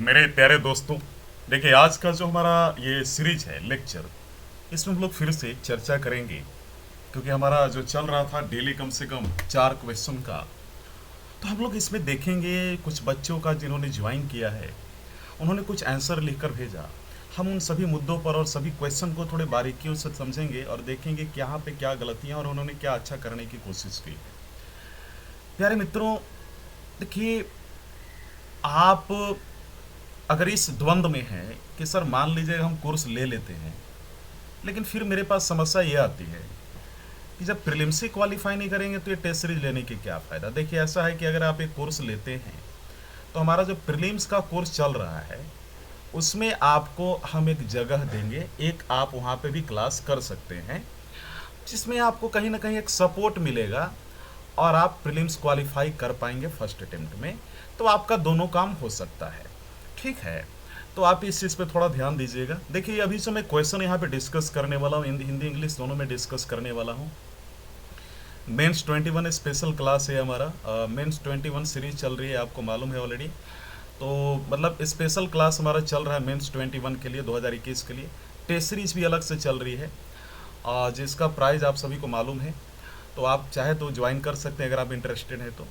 मेरे प्यारे दोस्तों, देखिए आज का जो हमारा ये सीरीज है लेक्चर, इसमें हम लोग फिर से चर्चा करेंगे। क्योंकि हमारा जो चल रहा था डेली कम से कम 4 क्वेश्चन का, तो हम लोग इसमें देखेंगे कुछ बच्चों का जिन्होंने ज्वाइन किया है, उन्होंने कुछ आंसर लिखकर भेजा। हम उन सभी मुद्दों पर और सभी क्वेश्चन को थोड़े बारीकियों से समझेंगे और देखेंगे कि यहाँ पे क्या गलतियाँ और उन्होंने क्या अच्छा करने की कोशिश की है। प्यारे मित्रों, देखिए, आप अगर इस द्वंद में है कि सर मान लीजिए हम कोर्स ले लेते हैं, लेकिन फिर मेरे पास समस्या ये आती है कि जब प्रीलिम्स ही क्वालिफाई नहीं करेंगे तो ये टेस्ट सीरीज लेने की क्या फ़ायदा। देखिए, ऐसा है कि अगर आप एक कोर्स लेते हैं तो हमारा जो प्रीलिम्स का कोर्स चल रहा है उसमें आपको हम एक जगह देंगे, एक आप वहाँ पे भी क्लास कर सकते हैं जिसमें आपको कहीं ना कहीं एक सपोर्ट मिलेगा और आप प्रीलिम्स क्वालिफाई कर पाएंगे फर्स्ट अटेम्प्ट में। तो आपका दोनों काम हो सकता है, ठीक है। तो आप इस चीज़ पे थोड़ा ध्यान दीजिएगा। देखिए, अभी जो मैं क्वेश्चन यहाँ पे डिस्कस करने वाला हूँ, हिंदी इंग्लिश दोनों में डिस्कस करने वाला हूँ। मेंस 21 स्पेशल क्लास है हमारा, मेंस 21 सीरीज चल रही है, आपको मालूम है ऑलरेडी। तो मतलब स्पेशल क्लास हमारा चल रहा है मेंस 21 के लिए, 2021 के लिए। टेस्ट सीरीज भी अलग से चल रही है जिसका प्राइस आप सभी को मालूम है। तो आप चाहे तो ज्वाइन कर सकते हैं अगर आप इंटरेस्टेड हैं तो।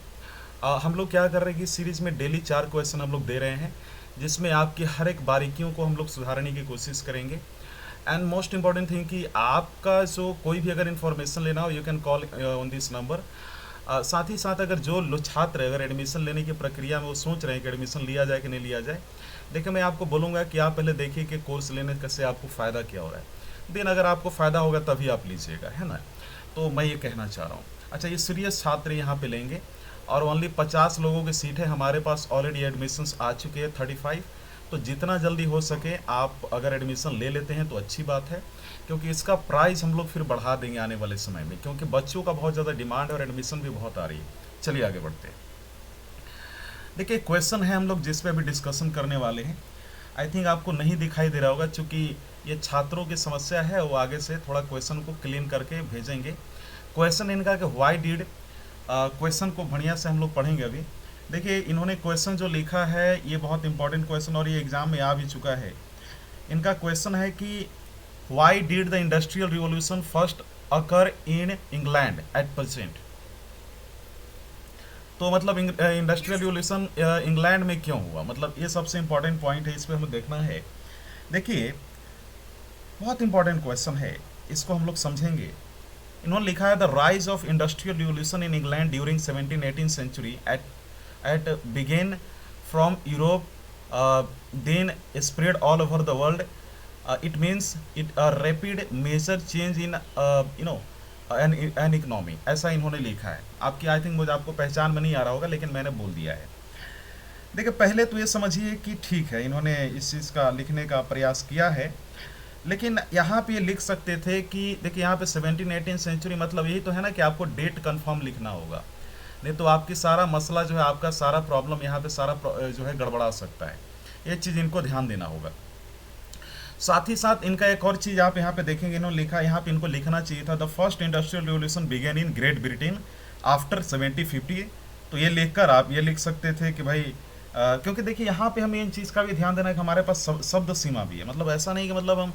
हम लोग क्या कर रहे हैं कि इस सीरीज़ में डेली 4 क्वेश्चन हम लोग दे रहे हैं, जिसमें आपकी हर एक बारीकियों को हम लोग सुधारने की कोशिश करेंगे। एंड मोस्ट इंपॉर्टेंट थिंग कि आपका जो कोई भी अगर इन्फॉर्मेशन लेना हो, you can call on this number. साथ ही साथ अगर जो छात्र अगर एडमिशन लेने की प्रक्रिया में वो सोच रहे हैं कि एडमिशन लिया जाए कि नहीं लिया जाए, देखिए मैं आपको बोलूँगा कि आप पहले देखिए कि कोर्स लेने से आपको फ़ायदा क्या हो रहा है। देन अगर आपको फ़ायदा होगा तभी आप लीजिएगा, है ना। तो मैं ये कहना चाह रहा हूँ। अच्छा, ये सीरियस छात्र यहाँ पे लेंगे और ओनली 50 लोगों की सीट है। हमारे पास ऑलरेडी एडमिशन्स आ चुके हैं 35। तो जितना जल्दी हो सके आप अगर एडमिशन ले लेते हैं तो अच्छी बात है, क्योंकि इसका प्राइस हम लोग फिर बढ़ा देंगे आने वाले समय में, क्योंकि बच्चों का बहुत ज़्यादा डिमांड है और एडमिशन भी बहुत आ रही है। चलिए आगे बढ़ते हैं। देखिए, क्वेश्चन है हम लोग जिस पे अभी डिस्कशन करने वाले हैं। आई थिंक आपको नहीं दिखाई दे रहा होगा, चूँकि ये छात्रों की समस्या है, वो आगे से थोड़ा क्वेश्चन को क्लीन करके भेजेंगे। क्वेश्चन इनका कि वाई डिड, क्वेश्चन को बढ़िया से हम लोग पढ़ेंगे अभी। देखिए, इन्होंने क्वेश्चन जो लिखा है ये बहुत इंपॉर्टेंट क्वेश्चन और ये एग्जाम में आ भी चुका है। इनका क्वेश्चन है कि why did the industrial revolution first occur in England at present. तो मतलब इंडस्ट्रियल रिवॉल्यूशन इंग्लैंड में क्यों हुआ, मतलब ये सबसे इंपॉर्टेंट पॉइंट है, इस पर हमें देखना है। देखिए, बहुत इंपॉर्टेंट क्वेश्चन है, इसको हम लोग समझेंगे। इन्होंने लिखा है the rise of industrial revolution in England during 17-18 century at began from Europe, then spread all over the world. It means it a rapid major change in an economy. ऐसा इन्होंने लिखा है। आपकी आई थिंक मुझे आपको पहचान में नहीं आ रहा होगा, लेकिन मैंने बोल दिया है। देखिए, पहले तो ये समझिए कि ठीक है, इन्होंने इस चीज़ का लिखने का प्रयास किया है, लेकिन यहाँ पे ये लिख सकते थे कि देखिए यहाँ पे 17-18 सेंचुरी, मतलब यही तो है ना कि आपको डेट कंफर्म लिखना होगा, नहीं तो आपकी सारा मसला जो है, आपका सारा प्रॉब्लम यहाँ पे सारा जो है गड़बड़ा सकता है। ये चीज़ इनको ध्यान देना होगा। साथ ही साथ इनका एक और चीज़ आप यहाँ पे देखेंगे, इन्होंने लिखा, यहाँ पे इनको लिखना चाहिए था the first industrial revolution began in Great Britain after 1750। तो ये लिखकर आप ये लिख सकते थे कि भाई क्योंकि देखिए यहाँ पे हमें इन चीज़ का भी ध्यान देना है कि हमारे पास शब्द सीमा भी है। मतलब ऐसा नहीं कि मतलब हम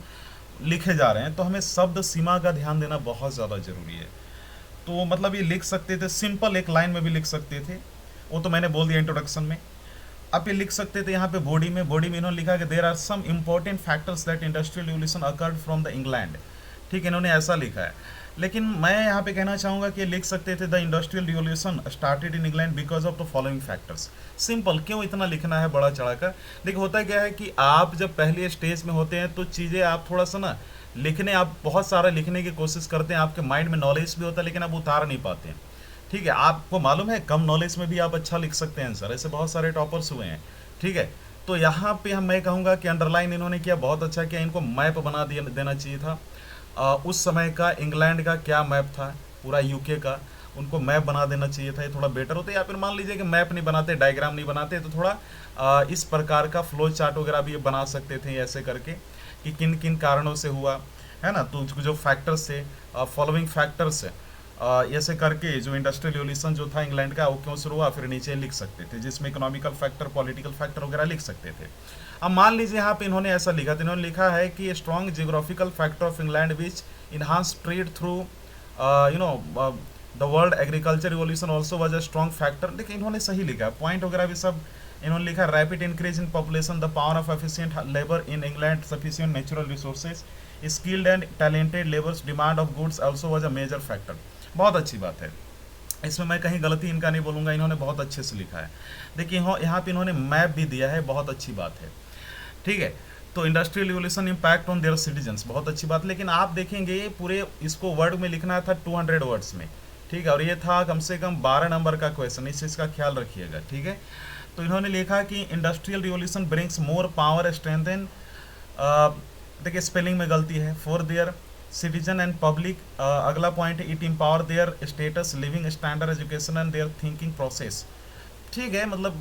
लिखे जा रहे हैं, तो हमें शब्द सीमा का ध्यान देना बहुत ज़्यादा ज़रूरी है। तो मतलब ये लिख सकते थे, सिंपल एक लाइन में भी लिख सकते थे, वो तो मैंने बोल दिया इंट्रोडक्शन में। आप ये लिख सकते थे यहाँ पे बॉडी में इन्होंने लिखा कि there are some important factors that industrial revolution occurred from the England. ठीक है, इन्होंने ऐसा लिखा है, लेकिन मैं यहाँ पे कहना चाहूँगा कि लिख सकते थे the industrial revolution started in England because of the following factors. Simple, क्यों इतना लिखना है बड़ा चढ़ाकर। देखिए, होता क्या है कि आप जब पहले स्टेज में होते हैं तो चीज़ें आप थोड़ा सा ना लिखने, आप बहुत सारा लिखने की कोशिश करते हैं, आपके माइंड में नॉलेज भी होता है, लेकिन आप उतार नहीं पाते हैं। ठीक है, आपको मालूम है कम नॉलेज में भी आप अच्छा लिख सकते हैं आंसर, ऐसे बहुत सारे टॉपर्स हुए हैं। ठीक है, तो यहाँ पे हम मैं कहूँगा कि अंडरलाइन इन्होंने किया, बहुत अच्छा किया। इनको मैप बना दिया देना चाहिए था उस समय का इंग्लैंड का क्या मैप था, पूरा यूके का, उनको मैप बना देना चाहिए था, ये थोड़ा बेटर होता है। या फिर मान लीजिए कि मैप नहीं बनाते, डायग्राम नहीं बनाते, तो थोड़ा इस प्रकार का फ्लो चार्ट वगैरह भी ये बना सकते थे ऐसे करके कि किन किन कारणों से हुआ, है ना। तो जो फैक्टर्स थे, फॉलोइंग फैक्टर्स ऐसे करके जो इंडस्ट्रियल रिवॉल्यूशन जो था इंग्लैंड का वो क्यों शुरू हुआ, फिर नीचे लिख सकते थे, जिसमें इकोनॉमिकल फैक्टर, पॉलिटिकल फैक्टर वगैरह लिख सकते थे। अब मान लीजिए यहाँ पे इन्होंने ऐसा लिखा था, इन्होंने लिखा है कि strong geographical factor of England which enhance trade through you know the world agriculture revolution also was a strong factor. देखिए इन्होंने सही लिखा है, पॉइंट वगैरह भी सब इन्होंने लिखा, rapid increase in population, the power of efficient labour in England, sufficient natural resources, skilled and talented labours, demand of goods also was a major factor. बहुत अच्छी बात है, इसमें मैं कहीं गलती इनका नहीं बोलूंगा, इन्होंने बहुत अच्छे से लिखा है। देखिए यहाँ पे इन्होंने मैप भी दिया है, बहुत अच्छी बात है, ठीक है। तो industrial revolution impact on their citizens, बहुत अच्छी बात। लेकिन आप देखेंगे पूरे इसको वर्ड में लिखना था 200 वर्ड्स में, ठीक है, और ये था कम से कम 12 नंबर का क्वेश्चन, इस चीज़ का ख्याल रखिएगा, ठीक है। तो इन्होंने लिखा कि industrial revolution brings more power, strength and, देखिए स्पेलिंग में गलती है, for their citizen and public. अगला पॉइंट है it empower their status, living standard, education and their thinking process, ठीक है, मतलब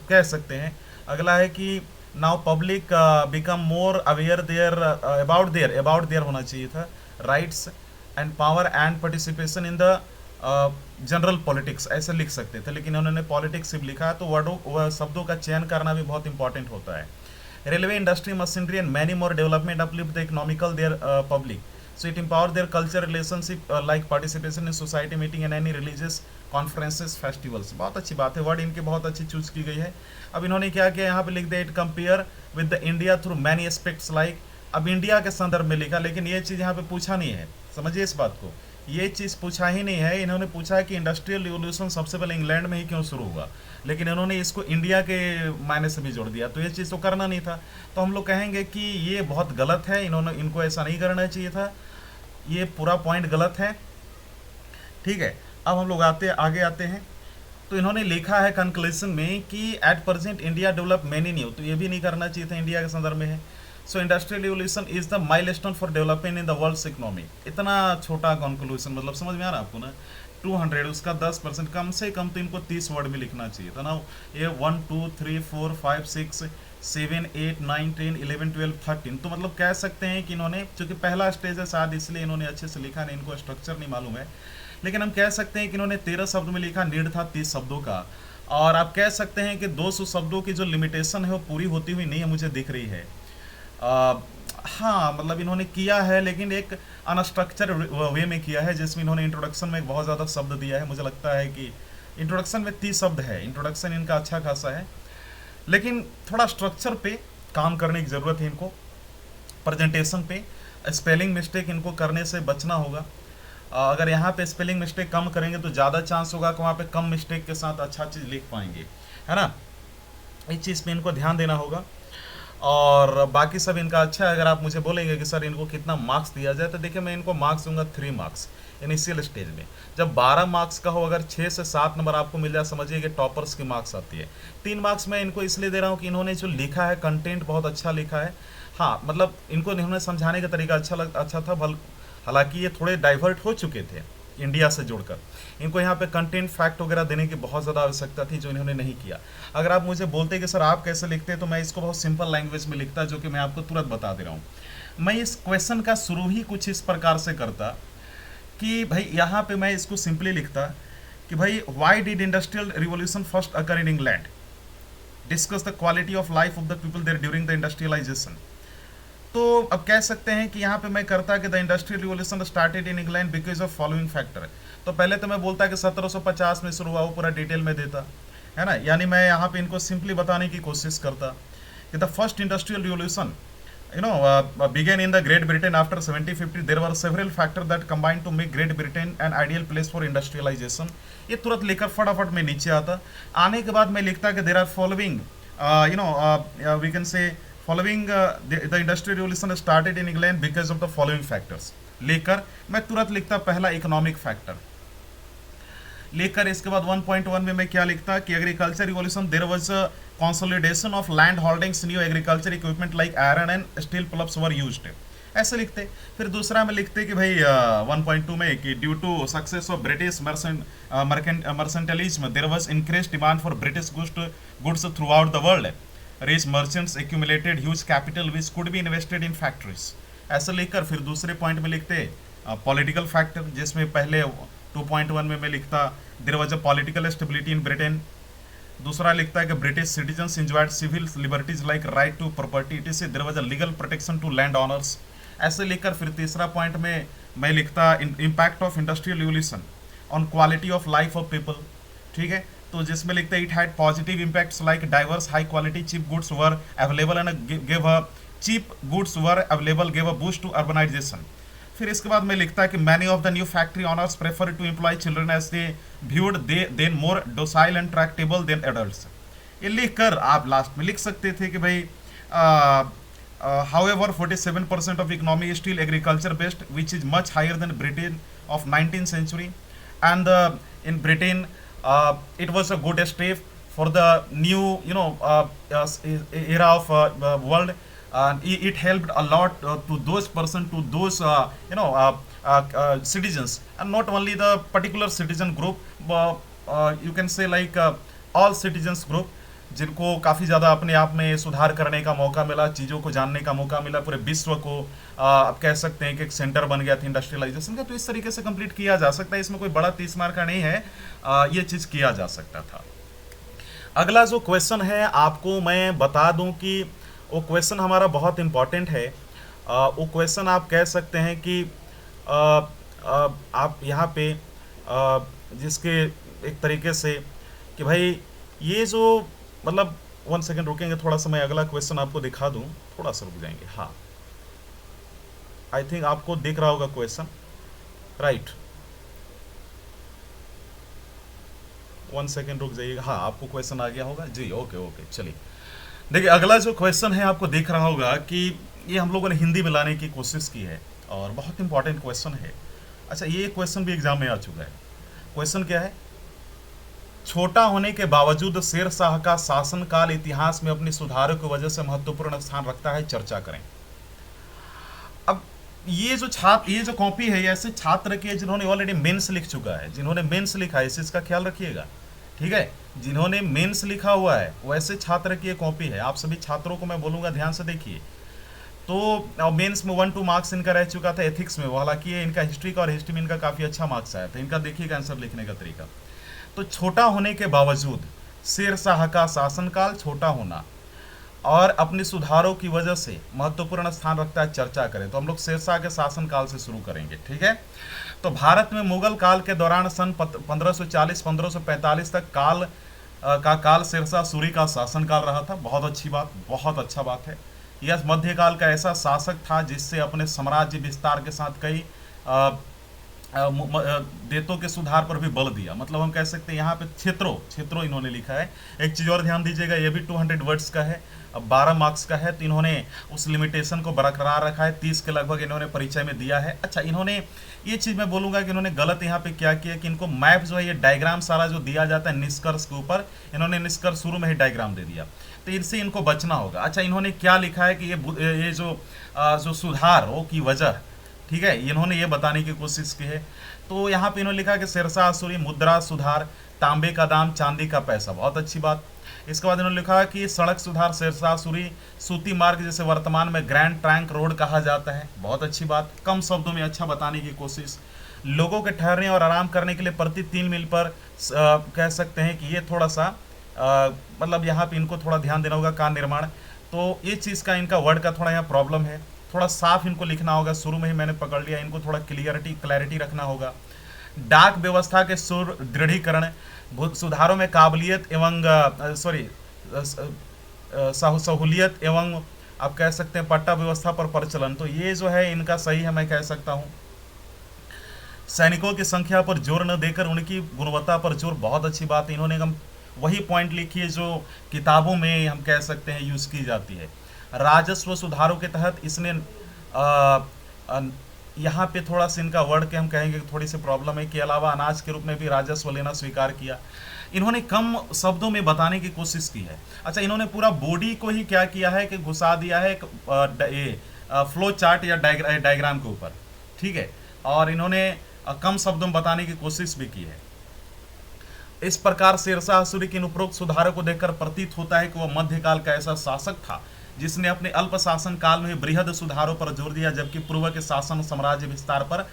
कह सकते हैं। अगला है कि now public become more aware there about their होना चाहिए था, rights and power and participation in the general politics, ऐसे लिख सकते थे, लेकिन उन्होंने पॉलिटिक्स सिर्फ लिखा है, तो वर्डों शब्दों का चयन करना भी बहुत इंपॉर्टेंट होता है। Railway industry, machinery and many more development uplift the economical their public, so it empower their culture relationship like participation in society meeting and any religious conferences festivals। बहुत अच्छी बात है, वर्ड इनके बहुत अच्छी चूज की गई है। अब इन्होंने क्या किया, यहाँ पे लिख दिया it compare with the India through many aspects like, अब इंडिया के संदर्भ में लिखा, लेकिन ये चीज़ यहाँ पे पूछा नहीं है, समझिए इस बात को, ये चीज़ पूछा ही नहीं है। इन्होंने पूछा है कि इंडस्ट्रियल रिवोल्यूशन सबसे पहले इंग्लैंड में ही क्यों शुरू हुआ, लेकिन इन्होंने इसको इंडिया के मायने से भी जोड़ दिया, तो ये चीज़ तो करना नहीं था। तो हम लोग कहेंगे कि ये बहुत गलत है, इनको ऐसा नहीं करना चाहिए था, ये पूरा पॉइंट गलत है, ठीक है। अब हम लोग आगे आते हैं। तो इन्होंने लिखा है कंक्लूजन में कि at present India develop many new, तो ये भी नहीं करना चाहिए था, इंडिया के संदर्भ में है। So industrial revolution is the milestone for development in the world's economy, इतना छोटा कंक्लूजन, मतलब समझ में आ रहा है आपको ना, 200 उसका 10%, कम से कम तो इनको 30 वर्ड में लिखना चाहिए था ना। ये 1 2 3 4 5 6 7 8 9 10 11 12 13, तो मतलब कह सकते हैं कि इन्होंने, चूंकि पहला स्टेज है शायद इसलिए इन्होंने अच्छे से लिखा नहीं, इनको स्ट्रक्चर नहीं मालूम है, लेकिन हम कह सकते हैं कि इन्होंने 13 शब्द में लिखा, नीड था 30 शब्दों का। और आप कह सकते हैं कि 200 शब्दों की जो लिमिटेशन है वो पूरी होती हुई नहीं है, मुझे दिख रही है। हाँ, मतलब इन्होंने किया है, लेकिन एक अनस्ट्रक्चर वे में किया है, जिसमें इन्होंने इंट्रोडक्शन में बहुत ज़्यादा शब्द दिया है। मुझे लगता है कि इंट्रोडक्शन में 30 शब्द है, इंट्रोडक्शन इनका अच्छा खासा है, लेकिन थोड़ा स्ट्रक्चर पे काम करने की ज़रूरत है इनको, प्रेजेंटेशन पे स्पेलिंग मिस्टेक इनको करने से बचना होगा। अगर यहाँ पे स्पेलिंग मिस्टेक कम करेंगे तो ज़्यादा चांस होगा कि वहाँ पे कम मिस्टेक के साथ अच्छा चीज़ लिख पाएंगे, है ना। इस चीज़ पे इनको ध्यान देना होगा। और बाकी सब इनका अच्छा है। अगर आप मुझे बोलेंगे कि सर इनको कितना मार्क्स दिया जाए, तो देखिए मैं इनको मार्क्स दूंगा 3 मार्क्स इनिशियल स्टेज में। जब 12 मार्क्स का हो, अगर 6 से 7 नंबर आपको मिल जाए, समझिए कि टॉपर्स की मार्क्स आती है। 3 मार्क्स मैं इनको इसलिए दे रहा हूँ कि इन्होंने जो लिखा है कंटेंट बहुत अच्छा लिखा है। हाँ, मतलब इनको इन्होंने समझाने का तरीका अच्छा था, हालांकि ये थोड़े डाइवर्ट हो चुके थे इंडिया से जोड़कर। इनको यहाँ पे कंटेंट फैक्ट वगैरह देने की बहुत ज़्यादा आवश्यकता थी, जो इन्होंने नहीं किया। अगर आप मुझे बोलते कि सर आप कैसे लिखते हैं, तो मैं इसको बहुत सिंपल लैंग्वेज में लिखता, जो कि मैं आपको तुरंत बता दे रहा हूँ। मैं इस क्वेश्चन का शुरू ही कुछ इस प्रकार से करता कि भाई यहाँ पे मैं इसको सिंपली लिखता कि भाई why did industrial revolution first occur in England, discuss the quality of life of the people there during the industrialization. तो अब कह सकते हैं कि यहाँ पे मैं करता कि the industrial revolution started in England because of following factor. तो पहले तो मैं बोलता कि 1750 में शुरू हुआ, वो पूरा डिटेल में देता, है ना। यानी मैं यहाँ पे इनको सिंपली बताने की कोशिश करता कि the first industrial revolution began in the Great Britain after 1750. There were several factors that combined to make Great Britain an ideal place for industrialization. ये तुरंत लेकर फटाफट में नीचे आता। आने के बाद मैं लिखता कि there are following we can say following the industrial revolution started in England because of the following factors। लेकर मैं तुरंत लिखता पहला इकोनॉमिक फैक्टर लेकर, इसके बाद 1.1 में मैं क्या लिखता कि agriculture revolution there was a consolidation of land holdings, new agriculture equipment like iron and steel ploughs were used, ऐसे लिखते। फिर दूसरा में लिखते कि भाई 1.2 में कि due to success of British mercantilism there was increased demand for British goods throughout the world, rich merchants accumulated huge capital which could be invested in factories, ऐसे लिखकर फिर दूसरे पॉइंट में लिखते पॉलिटिकल फैक्टर, जिसमें पहले 2.1 में मैं लिखता there was a political stability in Britain. दूसरा लिखता है कि British citizens enjoyed civil liberties like right to property, it is there was a legal protection to land owners. ऐसे लिखकर फिर तीसरा पॉइंट में मैं लिखता impact of industrial revolution on quality of life of people. ठीक है, तो जिसमें लिखते हैं it had positive impacts like diverse high quality cheap goods were available and give a cheap goods were available give a boost to urbanization. फिर इसके बाद मैं लिखता है कि many of the new factory owners prefer to employ children as they viewed they then more docile and tractable than adults. ये लिखकर आप लास्ट में लिख सकते थे कि भाई however 47% of economy is still agriculture based, which is much higher than Britain of 19th century, and in Britain it was a good step for the new era of world, and it helped a lot to those person, to those citizens, and not only the particular citizen group, you can say like all citizens group, जिनको काफ़ी ज़्यादा अपने आप में सुधार करने का मौका मिला, चीज़ों को जानने का मौका मिला, पूरे विश्व को आप कह सकते हैं कि एक सेंटर बन गया था इंडस्ट्रियलाइजेशन का। तो इस तरीके से कंप्लीट किया जा सकता है, इसमें कोई बड़ा 30 मार्क का नहीं है, ये चीज़ किया जा सकता था। अगला जो क्वेश्चन है आपको मैं बता दूं कि वो क्वेश्चन हमारा बहुत इंपॉर्टेंट है। वो क्वेश्चन आप कह सकते हैं कि आप यहाँ पे जिसके एक तरीके से कि भाई ये जो मतलब 1 सेकेंड रुकेंगे थोड़ा सा, मैं अगला क्वेश्चन आपको दिखा दूं, थोड़ा सा रुक जाएंगे। हाँ, आई थिंक आपको दिख रहा होगा क्वेश्चन, राइट। 1 सेकेंड रुक जाइएगा। हाँ, आपको क्वेश्चन आ गया होगा जी। ओके ओके, चलिए देखिए अगला जो क्वेश्चन है आपको दिख रहा होगा कि ये हम लोगों ने हिंदी में लाने की कोशिश की है और बहुत इंपॉर्टेंट क्वेश्चन है। अच्छा, ये क्वेश्चन भी एग्जाम में आ चुका है। क्वेश्चन क्या है? छोटा होने के बावजूद शेर शाह का शासनकाल इतिहास में अपनी सुधारों की वजह से महत्वपूर्ण स्थान रखता है, चर्चा करें। अब ये जो कॉपी है, ये ऐसे छात्र की है जिन्होंने ऑलरेडी मेंस लिख चुका है। जिन्होंने मेंस लिखा है, इस चीज का ख्याल रखिएगा, ठीक है। जिन्होंने मेंस लिखा हुआ है वैसे छात्र की ये कॉपी है। आप सभी छात्रों को मैं बोलूंगा ध्यान से देखिए। तो मेंस में 1-2 मार्क्स इनका रह चुका था एथिक्स में, हालांकि इनका हिस्ट्री का और हिस्ट्री में इनका काफी अच्छा मार्क्स आया था। इनका देखिएगा आंसर लिखने का तरीका। तो छोटा होने के बावजूद शेर शाह का शासनकाल छोटा होना और अपने सुधारों की वजह से महत्वपूर्ण स्थान रखता है, चर्चा करें। तो हम लोग शेर शाह के शासनकाल से शुरू करेंगे, ठीक है। तो भारत में मुगल काल के दौरान सन 1540-1545 तक काल शेर शाह सूरी का शासनकाल रहा था। बहुत अच्छी बात, बहुत अच्छा बात है। यह मध्यकाल का ऐसा शासक था जिससे अपने साम्राज्य विस्तार के साथ कई देतों के सुधार पर भी बल दिया। मतलब हम कह सकते हैं यहाँ पे क्षेत्रों इन्होंने लिखा है। एक चीज और ध्यान दीजिएगा, ये भी 200 वर्ड्स का है, अब 12 मार्क्स का है। तो इन्होंने उस लिमिटेशन को बरकरार रखा है, 30 के लगभग इन्होंने परिचय में दिया है। अच्छा, इन्होंने ये चीज मैं बोलूंगा कि इन्होंने गलत यहाँ पे क्या किया कि इनको मैप जो है, ये डायग्राम सारा जो दिया जाता है निष्कर्ष के ऊपर, इन्होंने निष्कर्ष शुरू में ही डायग्राम दे दिया, तो इनसे इनको बचना होगा। अच्छा, इन्होंने क्या लिखा है कि ये जो सुधार हो की वजह, ठीक है, इन्होंने ये बताने की कोशिश की है। तो यहाँ पे इन्होंने लिखा कि शेर शाह सूरी मुद्रा सुधार, तांबे का दाम चांदी का पैसा, बहुत अच्छी बात। इसके बाद इन्होंने लिखा कि सड़क सुधार शेर शाह सूरी सूती मार्ग जिसे वर्तमान में ग्रैंड ट्रंक रोड कहा जाता है, बहुत अच्छी बात। कम शब्दों में अच्छा बताने की कोशिश। लोगों के ठहरने और आराम करने के लिए प्रति 3 मील पर कह सकते हैं कि ये थोड़ा सा मतलब यहाँ पे इनको थोड़ा ध्यान देना होगा, कार निर्माण। तो ये चीज़ का इनका वर्ड का थोड़ा यहाँ प्रॉब्लम है, थोड़ा साफ इनको लिखना होगा। शुरू में ही मैंने पकड़ लिया, इनको थोड़ा क्लैरिटी रखना होगा। डाक व्यवस्था के सुदृढ़ीकरण, सुधारों में काबिलियत एवं सहूलियत एवं आप कह सकते हैं पट्टा व्यवस्था पर प्रचलन, तो ये जो है इनका सही है, मैं कह सकता हूँ। सैनिकों की संख्या पर जोर न देकर उनकी गुणवत्ता पर जोर, बहुत अच्छी बात। इन्होंने हम वही पॉइंट लिखी है जो किताबों में हम कह सकते हैं यूज की जाती है। राजस्व सुधारों के तहत इसने यहाँ पे थोड़ा सा इनका वर्ड के हम कहेंगे कि थोड़ी सी प्रॉब्लम है, के अलावा अनाज के रूप में भी राजस्व लेना स्वीकार किया। इन्होंने कम शब्दों में बताने की कोशिश की है। अच्छा, इन्होंने पूरा बॉडी को ही क्या किया है कि घुसा दिया है फ्लो चार्ट या डायग्राम के ऊपर, ठीक है, और इन्होंने कम शब्दों में बताने की कोशिश भी की है। इस प्रकार शेर शाह सूरी के उपरोक्त सुधारों को देखकर प्रतीत होता है कि वह मध्यकाल का ऐसा शासक था जिसने अपने अल्प शासन काल में बृहद सुधारों पर जोर दिया, जबकि पूर्व के शासन साम्राज्य विस्तार पर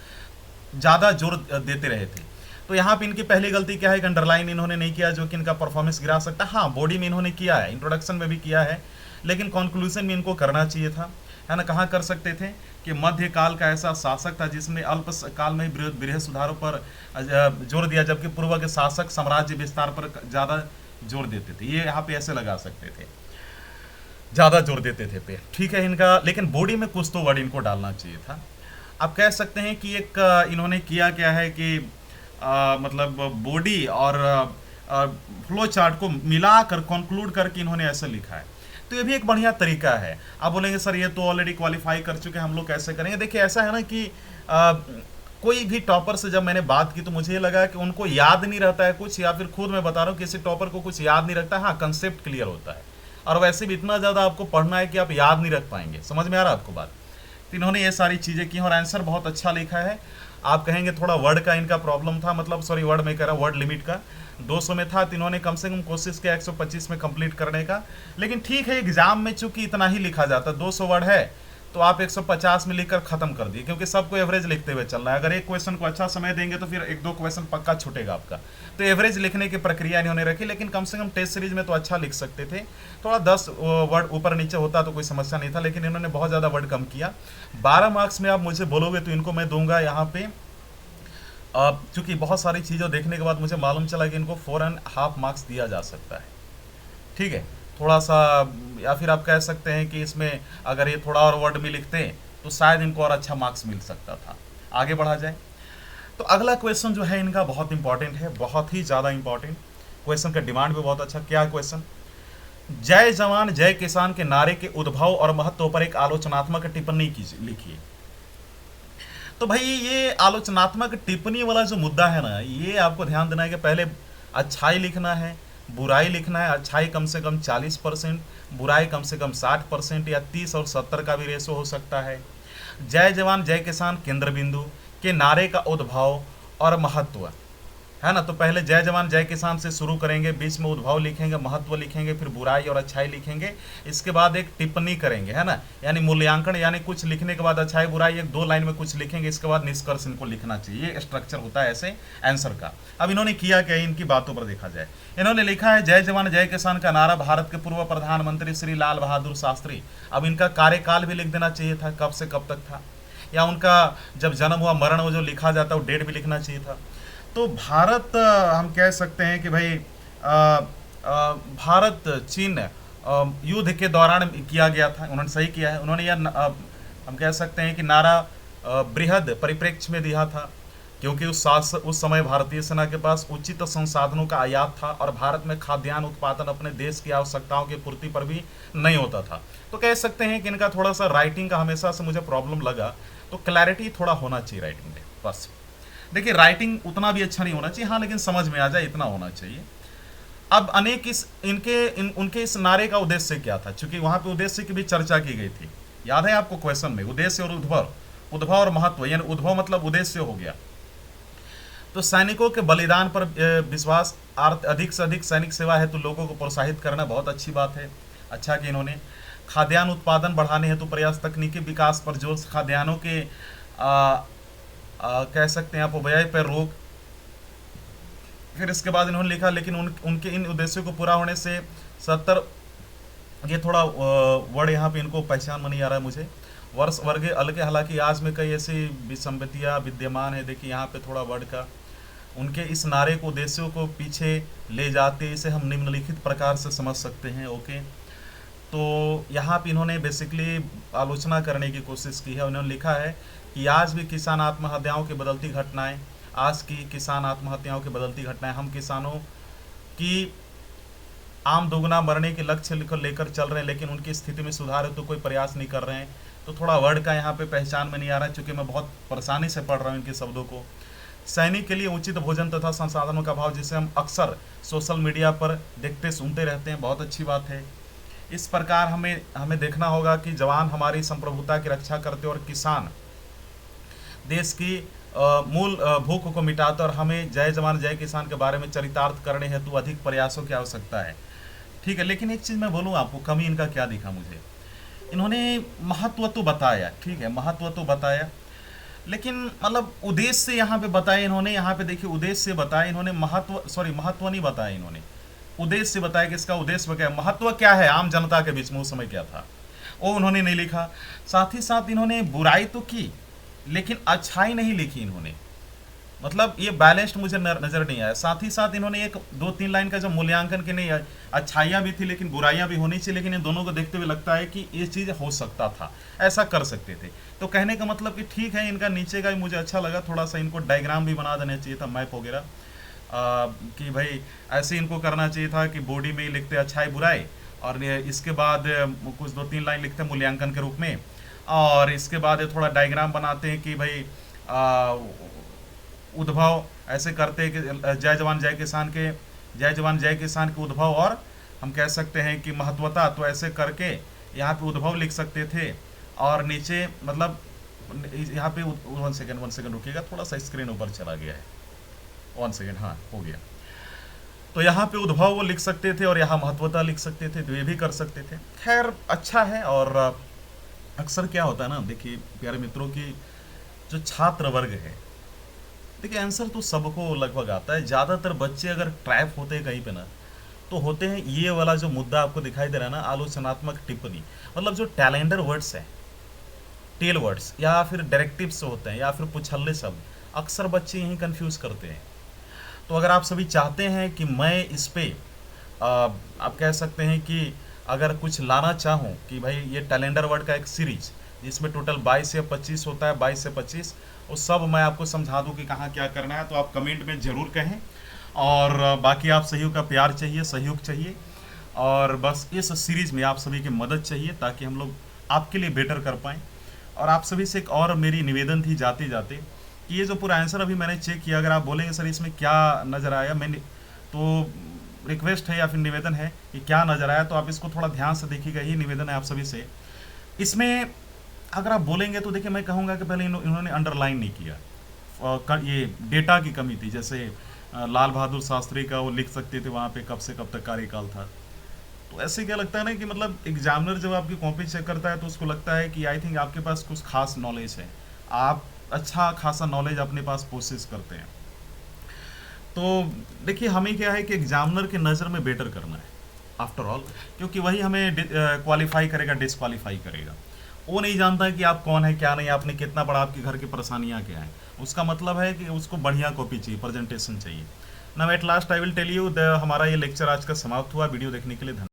ज़्यादा जोर देते रहे थे। तो यहाँ पे इनकी पहली गलती क्या है कि अंडरलाइन इन्होंने नहीं किया, जो कि इनका परफॉर्मेंस गिरा सकता है। हाँ, बॉडी में इन्होंने किया है, इंट्रोडक्शन में भी किया है, लेकिन कंक्लूजन में इनको करना चाहिए था, है ना। कहाँ कर सकते थे कि मध्यकाल का ऐसा शासक था जिसने अल्प काल में ही बृहद सुधारों पर जोर दिया, जबकि पूर्व के शासक साम्राज्य विस्तार पर ज़्यादा जोर देते थे। ये यहाँ पे ऐसे लगा सकते थे, ज़्यादा जोर देते थे पे, ठीक है इनका। लेकिन बॉडी में कुछ तो वर्ड इनको डालना चाहिए था। आप कह सकते हैं कि एक इन्होंने किया क्या है कि मतलब बॉडी और फ्लो चार्ट को मिलाकर कंक्लूड करके इन्होंने ऐसे लिखा है। तो ये भी एक बढ़िया तरीका है। आप बोलेंगे सर ये तो ऑलरेडी क्वालिफाई कर चुके हैं, हम लोग कैसे करेंगे। देखिए ऐसा है ना कि कोई भी टॉपर से जब मैंने बात की तो मुझे ये लगा कि उनको याद नहीं रहता है कुछ, या फिर खुद मैं बता रहा हूँ किसी टॉपर को कुछ याद नहीं रखता है। हाँ, कंसेप्ट क्लियर होता है, और वैसे भी इतना ज़्यादा आपको पढ़ना है कि आप याद नहीं रख पाएंगे। समझ में आ रहा है आपको बात। तो इन्होंने ये सारी चीज़ें की और आंसर बहुत अच्छा लिखा है। आप कहेंगे थोड़ा वर्ड का इनका प्रॉब्लम था, मतलब सॉरी वर्ड में कह रहा हूँ, वर्ड लिमिट का 200 में था, तो इन्होंने कम से कम कोशिश किया 125 में कंप्लीट करने का। लेकिन ठीक है, एग्जाम में चूंकि इतना ही लिखा जाता है, 200 वर्ड है, तो आप 150 में लिखकर खत्म कर दिए, क्योंकि सबको एवरेज लिखते हुए चलना है। अगर एक क्वेश्चन को अच्छा समय देंगे तो फिर एक दो क्वेश्चन पक्का छूटेगा आपका। तो एवरेज लिखने की प्रक्रिया इन्होंने रखी, लेकिन कम से कम टेस्ट सीरीज में तो अच्छा लिख सकते थे। थोड़ा 10 वर्ड ऊपर नीचे होता तो कोई समस्या नहीं था, लेकिन इन्होंने बहुत ज़्यादा वर्ड कम किया। 12 मार्क्स में आप मुझे बोलोगे तो इनको मैं दूंगा यहाँ पे, चूंकि बहुत सारी चीज़ों देखने के बाद मुझे मालूम चला कि इनको 4.5 मार्क्स दिया जा सकता है, ठीक है। थोड़ा सा, या फिर आप कह सकते हैं कि इसमें अगर ये थोड़ा और वर्ड में लिखते तो शायद इनको और अच्छा मार्क्स मिल सकता था। आगे बढ़ा जाए तो अगला क्वेश्चन जो है इनका बहुत इंपॉर्टेंट है, बहुत ही ज़्यादा इंपॉर्टेंट क्वेश्चन का डिमांड भी बहुत अच्छा। क्या क्वेश्चन? जय जवान जय किसान के नारे के उद्भव और महत्व पर एक आलोचनात्मक टिप्पणी लिखिए। तो भाई ये आलोचनात्मक टिप्पणी वाला जो मुद्दा है ना, ये आपको ध्यान देना है कि पहले अच्छाई लिखना है, बुराई लिखना है। अच्छाई कम से कम 40%, बुराई कम से कम 60%, या 30 और 70 का भी रेशो हो सकता है। जय जवान जय किसान केंद्र बिंदु के नारे का उद्भव और महत्व, है ना। तो पहले जय जवान जय किसान से शुरू करेंगे, बीच में उद्भव लिखेंगे, महत्व लिखेंगे, फिर बुराई और अच्छाई लिखेंगे। इसके बाद एक टिप्पणी करेंगे, है ना, यानी मूल्यांकन, यानी कुछ लिखने के बाद अच्छाई बुराई एक दो लाइन में कुछ लिखेंगे, इसके बाद निष्कर्ष इनको लिखना चाहिए। ये स्ट्रक्चर होता है ऐसे आंसर का। अब इन्होंने किया क्या, इनकी बातों पर देखा जाए। इन्होंने लिखा है जय जवान जय किसान का नारा भारत के पूर्व प्रधानमंत्री श्री लाल बहादुर शास्त्री। अब इनका कार्यकाल भी लिख देना चाहिए था, कब से कब तक था, या उनका जब जन्म हुआ मरण वो जो लिखा जाता है वो डेट भी लिखना चाहिए था। तो भारत हम कह सकते हैं कि भाई भारत चीन युद्ध के दौरान किया गया था, उन्होंने सही किया है। उन्होंने यह हम कह सकते हैं कि नारा बृहद परिप्रेक्ष्य में दिया था, क्योंकि उस समय भारतीय सेना के पास उचित संसाधनों का आयात था और भारत में खाद्यान्न उत्पादन अपने देश की आवश्यकताओं की पूर्ति पर भी नहीं होता था। तो कह सकते हैं कि इनका थोड़ा सा राइटिंग का हमेशा से मुझे प्रॉब्लम लगा, तो क्लैरिटी थोड़ा होना चाहिए राइटिंग में, बस। देखिए राइटिंग उतना भी अच्छा नहीं होना चाहिए, हाँ, लेकिन समझ में आ जाए इतना होना चाहिए। अब अनेक उनके इस नारे का उद्देश्य क्या था, क्योंकि वहां पे उद्देश्य की भी चर्चा की गई थी, याद है आपको क्वेश्चन में, उद्देश्य और उद्भव और महत्व, यानी उद्भव मतलब उद्देश्य हो गया। तो सैनिकों के बलिदान पर विश्वास, अधिक से अधिक सैनिक सेवा हेतु लोगों को प्रोत्साहित करना, बहुत अच्छी बात है। अच्छा कि इन्होंने खाद्यान्न उत्पादन बढ़ाने हेतु प्रयास, तकनीकी विकास पर जोर, खाद्यान्नों के कह सकते हैं आप व्यय पर रोक। फिर इसके बाद इन्होंने लिखा लेकिन उनके इन उद्देश्यों को पूरा होने से 70, ये थोड़ा वर्ड यहाँ पे इनको पहचान में नहीं आ रहा है मुझे, वर्ष वर्ग अलग, हालांकि आज में कई ऐसी विसंगतियाँ विद्यमान है। देखिए यहाँ पे थोड़ा वर्ड का, उनके इस नारे को उद्देश्यों को पीछे ले जाते, इसे हम निम्नलिखित प्रकार से समझ सकते हैं। ओके, तो यहाँ पे इन्होंने बेसिकली आलोचना करने की कोशिश की है। उन्होंने लिखा है कि आज भी किसान आत्महत्याओं की बदलती घटनाएं, आज की किसान आत्महत्याओं की बदलती घटनाएं, हम किसानों की आम दोगुना मरने के लक्ष्य लेकर चल रहे हैं, लेकिन उनकी स्थिति में सुधार है तो कोई प्रयास नहीं कर रहे हैं। तो थोड़ा वर्ड का यहाँ पे पहचान में नहीं आ रहा है, क्योंकि मैं बहुत परेशानी से पढ़ रहा हूँ इनके शब्दों को। सैनिक के लिए उचित भोजन तथा संसाधनों का अभाव, जिसे हम अक्सर सोशल मीडिया पर देखते सुनते रहते हैं, बहुत अच्छी बात है। इस प्रकार हमें देखना होगा कि जवान हमारी संप्रभुता की रक्षा करते और किसान देश की मूल भूख को मिटाते, और हमें जय जवान जय किसान के बारे में चरितार्थ करने हेतु अधिक प्रयासों की आवश्यकता है। ठीक है, लेकिन एक चीज़ मैं बोलूँ आपको, कमी इनका क्या दिखा मुझे, इन्होंने महत्व तो बताया, ठीक है, महत्व तो बताया, लेकिन मतलब उद्देश्य से यहाँ पे बताया इन्होंने, यहाँ पे देखिए उद्देश्य से बताया इन्होंने, महत्व नहीं बताया इन्होंने। उद्देश्य से बताया कि इसका उद्देश्य क्या है, महत्व क्या है आम जनता के बीच में उस समय क्या था, वो उन्होंने नहीं लिखा। साथ ही साथ इन्होंने बुराई तो की लेकिन अच्छाई नहीं लिखी इन्होंने, मतलब ये बैलेंस्ड मुझे नजर नहीं आया। साथ ही साथ इन्होंने एक दो तीन लाइन का जब मूल्यांकन के नहीं, अच्छाइयाँ भी थी लेकिन बुराइयाँ भी होनी चाहिए, लेकिन इन दोनों को देखते हुए लगता है कि ये चीज़ हो सकता था, ऐसा कर सकते थे। तो कहने का मतलब कि ठीक है, इनका नीचे का भी मुझे अच्छा लगा, थोड़ा सा इनको डायग्राम भी बना देना चाहिए था, मैप वगैरह, कि भाई ऐसे इनको करना चाहिए था कि बॉडी में ही लिखते अच्छाई बुराई, और इसके बाद कुछ दो तीन लाइन लिखते मूल्यांकन के रूप में, और इसके बाद थोड़ा डायग्राम बनाते हैं कि भाई उद्भव ऐसे करते हैं कि जय जवान जय किसान के, जय जवान जय किसान के उद्भव, और हम कह सकते हैं कि महत्वता, तो ऐसे करके यहाँ पे उद्भव लिख सकते थे। और नीचे मतलब यहाँ पे 1 सेकंड रुकिएगा, थोड़ा सा स्क्रीन ऊपर चला गया है, 1 सेकंड, हाँ हो गया। तो यहाँ पे उद्भव वो लिख सकते थे और यहाँ महत्वता लिख सकते थे, तो ये भी कर सकते थे। खैर अच्छा है। और अक्सर क्या होता है ना, देखिए प्यारे मित्रों की जो छात्र वर्ग है, देखिए आंसर तो सबको लगभग आता है। ज़्यादातर बच्चे अगर ट्रैप होते हैं कहीं पे ना, तो होते हैं ये वाला जो मुद्दा आपको दिखाई दे रहा है ना, आलोचनात्मक टिप्पणी, मतलब जो टैलेंडर वर्ड्स है, टेल वर्ड्स, या फिर डायरेक्टिव्स होते हैं, या फिर पुछल्ले शब्द, अक्सर बच्चे यही कंफ्यूज करते हैं। तो अगर आप सभी चाहते हैं कि मैं इस पे आप कह सकते हैं कि अगर कुछ लाना चाहूँ कि भाई ये टैलेंडर वर्ड का एक सीरीज जिसमें टोटल 22 से 25 होता है, 22 से 25, वो सब मैं आपको समझा दूँ कि कहाँ क्या करना है, तो आप कमेंट में ज़रूर कहें। और बाकी आप सहयोग का प्यार चाहिए, सहयोग चाहिए, और बस इस सीरीज़ में आप सभी की मदद चाहिए ताकि हम लोग आपके लिए बेटर कर पाएँ। और आप सभी से एक और मेरी निवेदन थी जाते जाते, कि ये जो पूरा आंसर अभी मैंने चेक किया, अगर आप बोलेंगे सर इसमें क्या नज़र आया, मैंने तो रिक्वेस्ट है या फिर निवेदन है कि क्या नज़र आया, तो आप इसको थोड़ा ध्यान से देखिएगा, ये निवेदन है आप सभी से। इसमें अगर आप बोलेंगे तो देखिए मैं कहूँगा कि पहले इन्होंने अंडरलाइन नहीं किया, ये डेटा की कमी थी। जैसे लाल बहादुर शास्त्री का वो लिख सकते थे वहाँ पे कब से कब तक कार्यकाल था। तो ऐसे क्या लगता है ना कि मतलब एग्जामिनर जब आपकी कॉपी चेक करता है तो उसको लगता है कि आई थिंक आपके पास कुछ खास नॉलेज है, आप अच्छा खासा नॉलेज अपने पास कोशिश करते हैं। तो देखिए हमें क्या है कि एग्जामिनर के नज़र में बेटर करना है आफ्टर ऑल, क्योंकि वही हमें क्वालिफाई करेगा, डिसक्वालीफाई करेगा। वो नहीं जानता है कि आप कौन है क्या नहीं, आपने कितना बड़ा, आपके घर की परेशानियाँ क्या हैं। उसका मतलब है कि उसको बढ़िया कॉपी चाहिए, प्रेजेंटेशन चाहिए। Now at last I will tell you, हमारा ये लेक्चर आज का समाप्त हुआ। वीडियो देखने के लिए धन्यवाद।